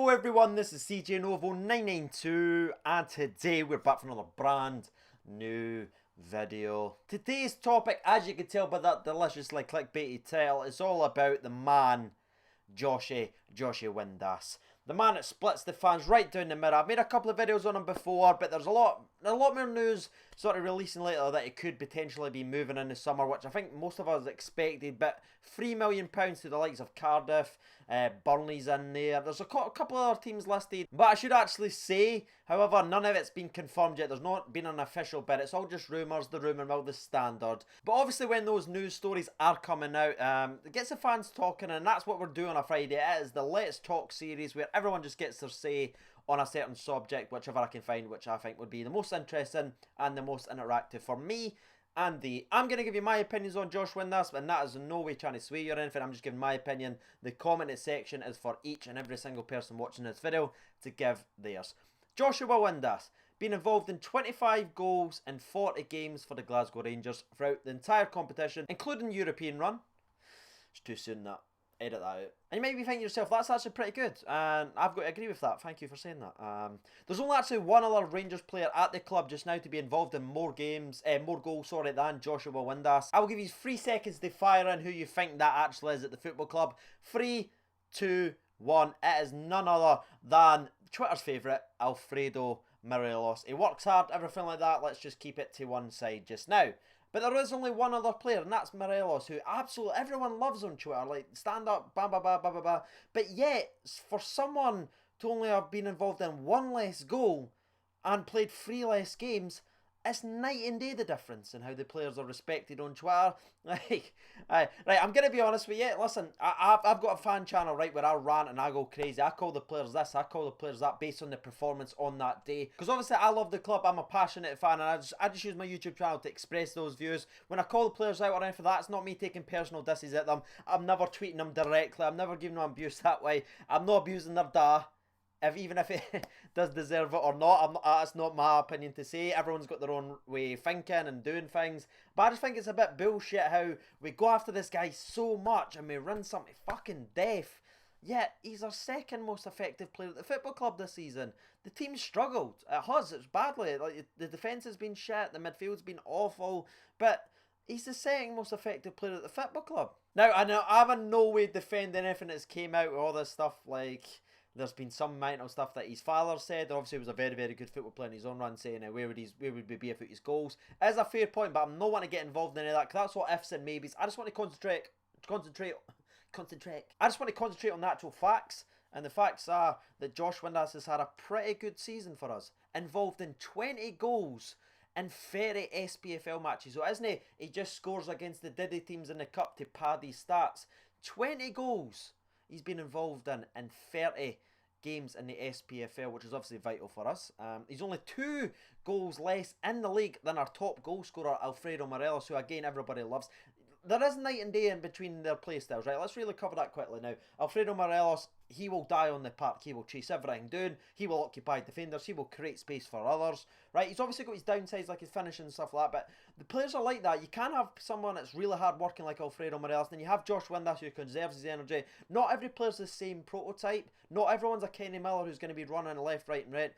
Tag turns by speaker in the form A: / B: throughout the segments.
A: Hello everyone, this is CJ Novo 992 and today we're back for another brand new video. Today's topic, as you can tell by that deliciously clickbaity title, is all about the man, Joshy Windass. The man that splits the fans right down the middle. I've made a couple of videos on him before, but there's a lot more news sort of releasing later that he could potentially be moving in the summer, which I think most of us expected. But £3 million to the likes of Cardiff, Burnley's in there. There's a couple of other teams listed, but I should actually say, however, none of it's been confirmed yet. There's not been an official bid. It's all just rumours, the rumour mill, the standard. But obviously when those news stories are coming out, it gets the fans talking, and that's what we're doing on a Friday. It is the Let's Talk series where everyone just gets their say on a certain subject, whichever I can find, which I think would be the most interesting and the most interactive for me. I'm going to give you my opinions on Josh Windass, and that is in no way trying to sway you or anything. I'm just giving my opinion. The commented section is for each and every single person watching this video to give theirs. Joshua Windass, been involved in 25 goals in 40 games for the Glasgow Rangers throughout the entire competition, including European run. It's too soon that. Edit that out. And you might be thinking to yourself, that's actually pretty good, and I've got to agree with that. Thank you for saying that. There's only actually one other Rangers player at the club just now to be involved in more goals, than Joshua Windass. I will give you 3 seconds to fire in who you think that actually is at the football club. 3, 2, 1. It is none other than Twitter's favourite, Alfredo Morelos. He works hard, everything like that. Let's just keep it to one side just now. But there is only one other player, and that's Morelos, who absolutely everyone loves on Twitter. Like, stand up, ba ba ba ba ba ba. But yet, for someone to only have been involved in 1 less goal and played 3 less games, it's night and day the difference in how the players are respected on Twitter. Right, I'm going to be honest with you. Listen, I've got a fan channel, right, where I rant and I go crazy. I call the players this, I call the players that based on the performance on that day. Because obviously I love the club, I'm a passionate fan, and I just use my YouTube channel to express those views. When I call the players out or anything, that's not me taking personal disses at them. I'm never tweeting them directly. I'm never giving them abuse that way. I'm not abusing their da. Even if it does deserve it or not, that's not my opinion to say. Everyone's got their own way of thinking and doing things. But I just think it's a bit bullshit how we go after this guy so much and we run something fucking deaf. Yet, he's our second most effective player at the football club this season. The team struggled. It has. It's badly. Like, the defence has been shit. The midfield's been awful. But he's the second most effective player at the football club. Now, I know I'm in no way defending anything that's came out with all this stuff. Like, there's been some mental stuff that his father said. Obviously, he was a very, very good football player in his own run, saying where would we be if it his goals. It is a fair point, but I'm not want to get involved in any of that, because that's what ifs and maybes. I just want to concentrate. I just want to concentrate on the actual facts, and the facts are that Josh Windass has had a pretty good season for us, involved in 20 goals in 30 SPFL matches. So isn't he? He just scores against the Diddy teams in the cup to pad his stats. 20 goals he's been involved in 30 games in the SPFL, which is obviously vital for us. He's only 2 goals less in the league than our top goal scorer, Alfredo Morelos, who again everybody loves. There is night and day in between their play styles, right? Let's really cover that quickly now. Alfredo Morelos, he will die on the park. He will chase everything down. He will occupy defenders. He will create space for others, right? He's obviously got his downsides, like his finishing and stuff like that, but the players are like that. You can have someone that's really hard working like Alfredo Morelos, and then you have Josh Windass who conserves his energy. Not every player's the same prototype. Not everyone's a Kenny Miller who's going to be running left, right and right.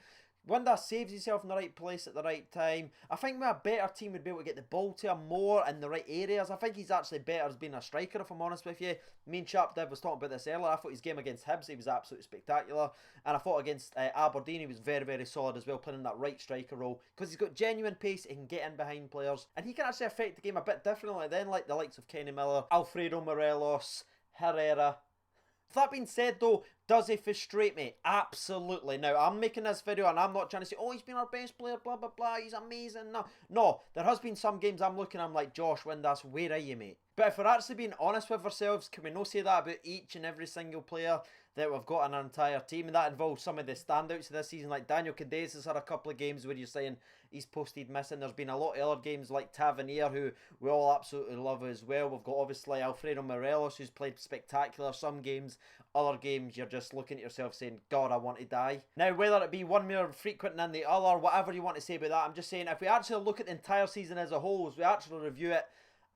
A: Windass saves himself in the right place at the right time. I think with a better team would be able to get the ball to him more in the right areas. I think he's actually better as being a striker, if I'm honest with you. Me and Sharp Dev was talking about this earlier. I thought his game against Hibs, he was absolutely spectacular. And I thought against Aberdeen, he was very, very solid as well, playing in that right striker role. Because he's got genuine pace, he can get in behind players. And he can actually affect the game a bit differently than like the likes of Kenny Miller, Alfredo Morelos, Herrera. That being said though, does he frustrate me? Absolutely. Now, I'm making this video and I'm not trying to say, oh, he's been our best player, blah, blah, blah, he's amazing. No, there has been some games I'm looking, I'm like, Josh Windass, where are you, mate? But if we're actually being honest with ourselves, can we not say that about each and every single player that we've got in our entire team? And that involves some of the standouts of this season, like Daniel Candeias has had a couple of games where you're saying he's posted missing. There's been a lot of other games like Tavernier, who we all absolutely love as well. We've got obviously Alfredo Morelos, who's played spectacular some games. Other games you're just looking at yourself saying, God, I want to die. Now, whether it be one more frequent than the other, whatever you want to say about that, I'm just saying if we actually look at the entire season as a whole, as we actually review it,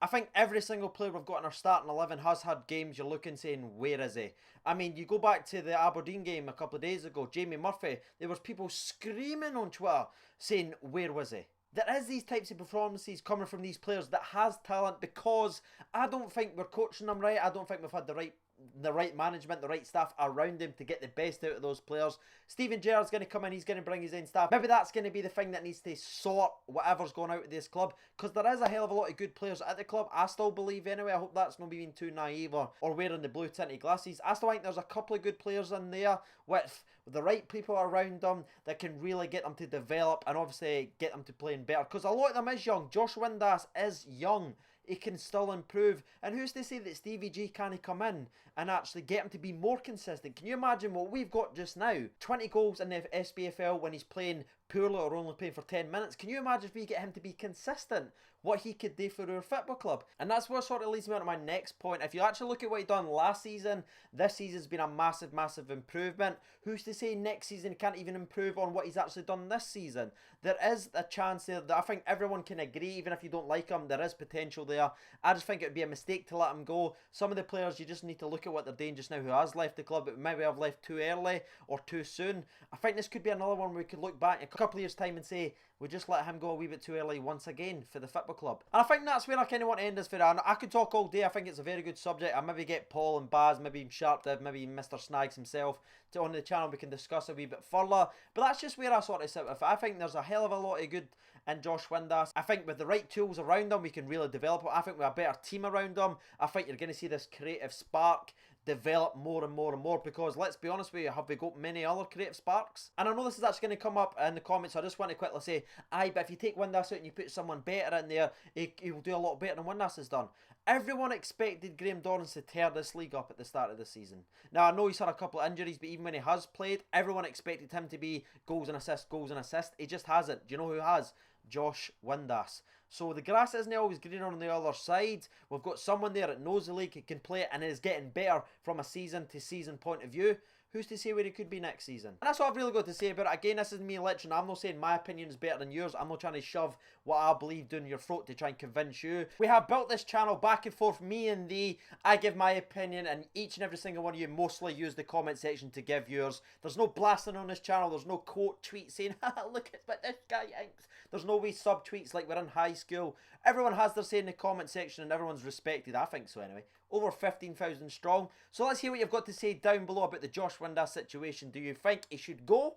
A: I think every single player we've got in our starting 11 has had games you're looking saying, where is he? I mean, you go back to the Aberdeen game a couple of days ago, Jamie Murphy, there was people screaming on Twitter saying, where was he? There is these types of performances coming from these players that has talent, because I don't think we're coaching them right. I don't think we've had the right management, the right staff around him to get the best out of those players. Steven Gerrard's going to come in, he's going to bring his own staff. Maybe that's going to be the thing that needs to sort whatever's going out of this club, because there is a hell of a lot of good players at the club. I still believe anyway. I hope that's not being too naive or wearing the blue tinted glasses. I still think there's a couple of good players in there with the right people around them that can really get them to develop and obviously get them to playing better, because a lot of them is young. Josh Windass is young. He can still improve. And who's to say that Stevie G can't come in and actually get him to be more consistent? Can you imagine what we've got just now? 20 goals in the SPFL when he's playing poorly or only playing for 10 minutes. Can you imagine if we get him to be consistent, what he could do for our football club? And that's what sort of leads me on to my next point. If you actually look at what he done last season, this season's been a massive, massive improvement. Who's to say next season he can't even improve on what he's actually done this season? There is a chance there that I think everyone can agree, even if you don't like him, there is potential there. I just think it would be a mistake to let him go. Some of the players, you just need to look at what they're doing just now who has left the club, but maybe have left too early or too soon. I think this could be another one where we could look back in a couple of years' time and say, we just let him go a wee bit too early once again for the football club. And I think that's where I kind of want to end this video. I could talk all day. I think it's a very good subject. I maybe get Paul and Baz, maybe Sharp Div, maybe Mr. Snags himself on the channel. We can discuss a wee bit further. But that's just where I sort of sit with it. I think there's a hell of a lot of good in Josh Windass. I think with the right tools around him, we can really develop it. I think with a better team around him, I think you're going to see this creative spark develop more and more and more, because let's be honest with you, have we got many other creative sparks? And I know this is actually going to come up in the comments, so I just want to quickly say, aye, but if you take Windass out and you put someone better in there, he will do a lot better than Windass has done. Everyone expected Graham Dorrans to tear this league up at the start of the season. Now, I know he's had a couple of injuries, but even when he has played, everyone expected him to be goals and assists, goals and assists. He just hasn't. Do you know who has? Josh Windass. So the grass isn't always greener on the other side. We've got someone there that knows the league, who can play it, and is getting better from a season to season point of view. Who's to say where he could be next season? And that's what I've really got to say about it. Again, this isn't me lecturing. I'm not saying my opinion is better than yours. I'm not trying to shove what I believe down your throat to try and convince you. We have built this channel back and forth, me and thee. I give my opinion, and each and every single one of you mostly use the comment section to give yours. There's no blasting on this channel. There's no quote tweets saying, look at what this guy thinks. There's no wee sub tweets like we're in high school. Everyone has their say in the comment section, and everyone's respected. I think so anyway. Over 15,000 strong. So let's hear what you've got to say down below about the Josh Windass situation. Do you think he should go?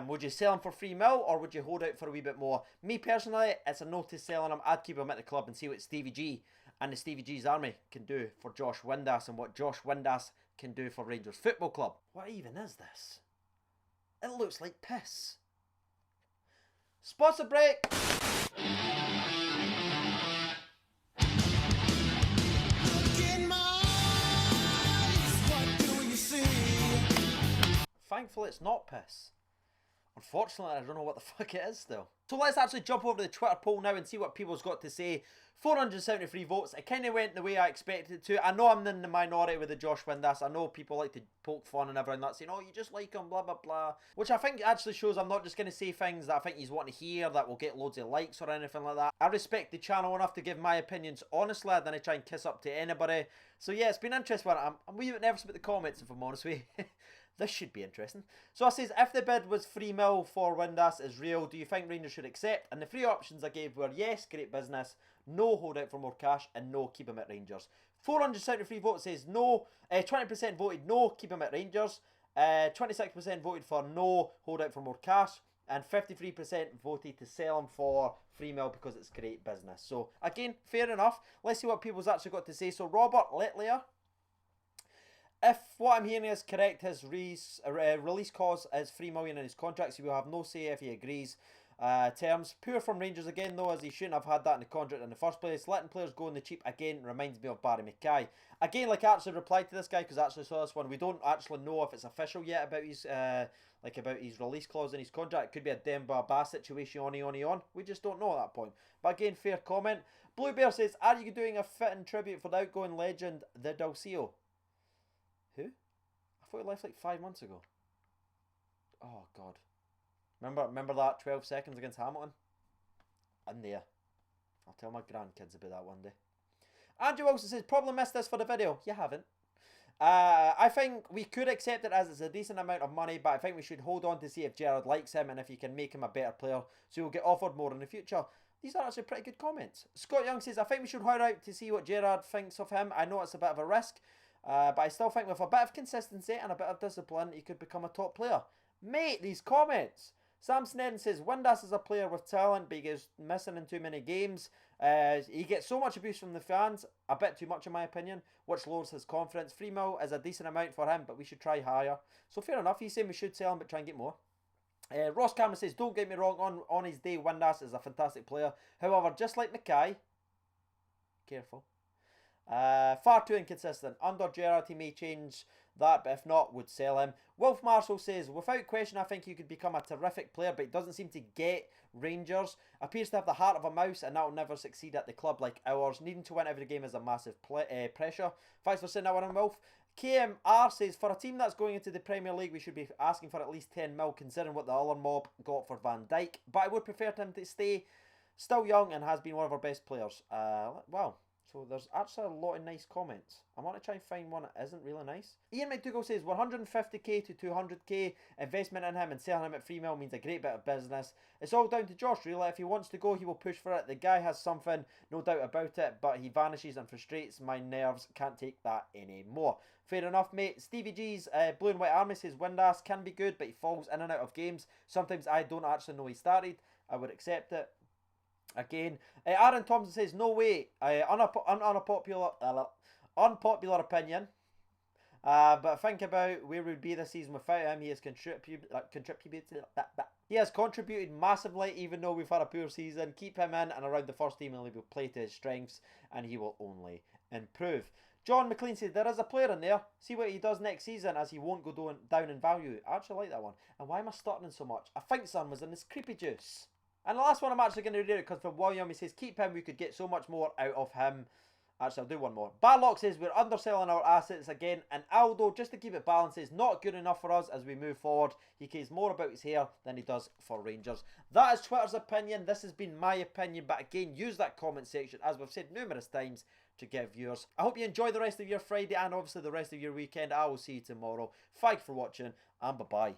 A: Would you sell him for $3 or would you hold out for a wee bit more? Me personally, it's a no to selling him. I'd keep him at the club and see what Stevie G and the Stevie G's army can do for Josh Windass, and what Josh Windass can do for Rangers Football Club. What even is this? It looks like piss. Sponsor break! Thankfully it's not piss. Unfortunately, I don't know what the fuck it is still. So let's actually jump over to the Twitter poll now and see what people's got to say. 473 votes. It kind of went the way I expected it to. I know I'm in the minority with the Josh Windass. I know people like to poke fun and everything like that, saying, oh, you just like him, blah, blah, blah. Which I think actually shows I'm not just going to say things that I think he's wanting to hear that will get loads of likes or anything like that. I respect the channel enough to give my opinions honestly. I don't try and kiss up to anybody. So yeah, it's been interesting. I'm a wee bit nervous about the comments, if I'm honest with you. This should be interesting. So it says, if the bid was $3 for Windass is real, do you think Rangers should accept? And the three options I gave were yes, great business, no, hold out for more cash, and no, keep him at Rangers. 473 votes says no, 20% voted no, keep him at Rangers, 26% voted for no, hold out for more cash, and 53% voted to sell him for $3 because it's great business. So again, fair enough. Let's see what people's actually got to say. So Robert Letlier, if what I'm hearing is correct, his release clause is $3 million in his contract, so he will have no say if he agrees terms. Poor from Rangers again though, as he shouldn't have had that in the contract in the first place. Letting players go on the cheap again reminds me of Barry Mackay. Again, like I actually replied to this guy because I actually saw this one. We don't actually know if it's official yet about his about his release clause in his contract. It could be a Demba Ba situation on. We just don't know at that point. But again, fair comment. Blue Bear says, are you doing a fitting tribute for the outgoing legend, the Dalcio? Who? I thought he left like 5 months ago. Oh god. Remember that 12 seconds against Hamilton? In there. I'll tell my grandkids about that one day. Andrew Wilson says, probably missed this for the video. You haven't. I think we could accept it as it's a decent amount of money, but I think we should hold on to see if Gerrard likes him and if he can make him a better player, so he'll get offered more in the future. These are actually pretty good comments. Scott Young says, I think we should hold out to see what Gerrard thinks of him. I know it's a bit of a risk, but I still think with a bit of consistency and a bit of discipline, he could become a top player. Mate, these comments. Sam Snedden says, Windass is a player with talent, but he gets missing in too many games. He gets so much abuse from the fans, a bit too much in my opinion, which lowers his confidence. 3 mil is a decent amount for him, but we should try higher. So fair enough, he's saying we should sell him, but try and get more. Ross Cameron says, don't get me wrong, on his day, Windass is a fantastic player. However, just like Mackay, careful, far too inconsistent. Under Gerrard, he may change that, but if not, would sell him. Wolf Marshall says, without question, I think he could become a terrific player, but he doesn't seem to get Rangers. Appears to have the heart of a mouse, and that will never succeed at the club like ours. Needing to win every game is a massive pressure. Thanks for saying that one, Wolf. KMR says, for a team that's going into the Premier League, we should be asking for at least 10 mil, considering what the other mob got for Van Dijk. But I would prefer him to stay still young and has been one of our best players. Well, so there's actually a lot of nice comments. I want to try and find one that isn't really nice. Ian McDougall says 150k to 200k investment in him and selling him at 3 mil means a great bit of business. It's all down to Josh really. If he wants to go, he will push for it. The guy has something, no doubt about it, but he vanishes and frustrates my nerves. Can't take that anymore. Fair enough, mate. Stevie G's Blue and White Army says Windass can be good, but he falls in and out of games. Sometimes I don't actually know he started. I would accept it. Again, Aaron Thompson says, no way, unpopular opinion, but think about where we'd be this season without him. He has contributed massively, even though we've had a poor season. Keep him in and around the first team and he will play to his strengths and he will only improve. John McLean says, there is a player in there. See what he does next season as he won't go down in value. I actually like that one. And why am I stuttering so much? I think son was in this creepy juice. And the last one I'm actually going to read it because from William, he says, keep him, we could get so much more out of him. Actually, I'll do one more. Barlock says, we're underselling our assets again. And Aldo, just to keep it balanced, is not good enough for us as we move forward. He cares more about his hair than he does for Rangers. That is Twitter's opinion. This has been my opinion. But again, use that comment section, as we've said numerous times, to give viewers. I hope you enjoy the rest of your Friday and obviously the rest of your weekend. I will see you tomorrow. Thanks for watching and bye-bye.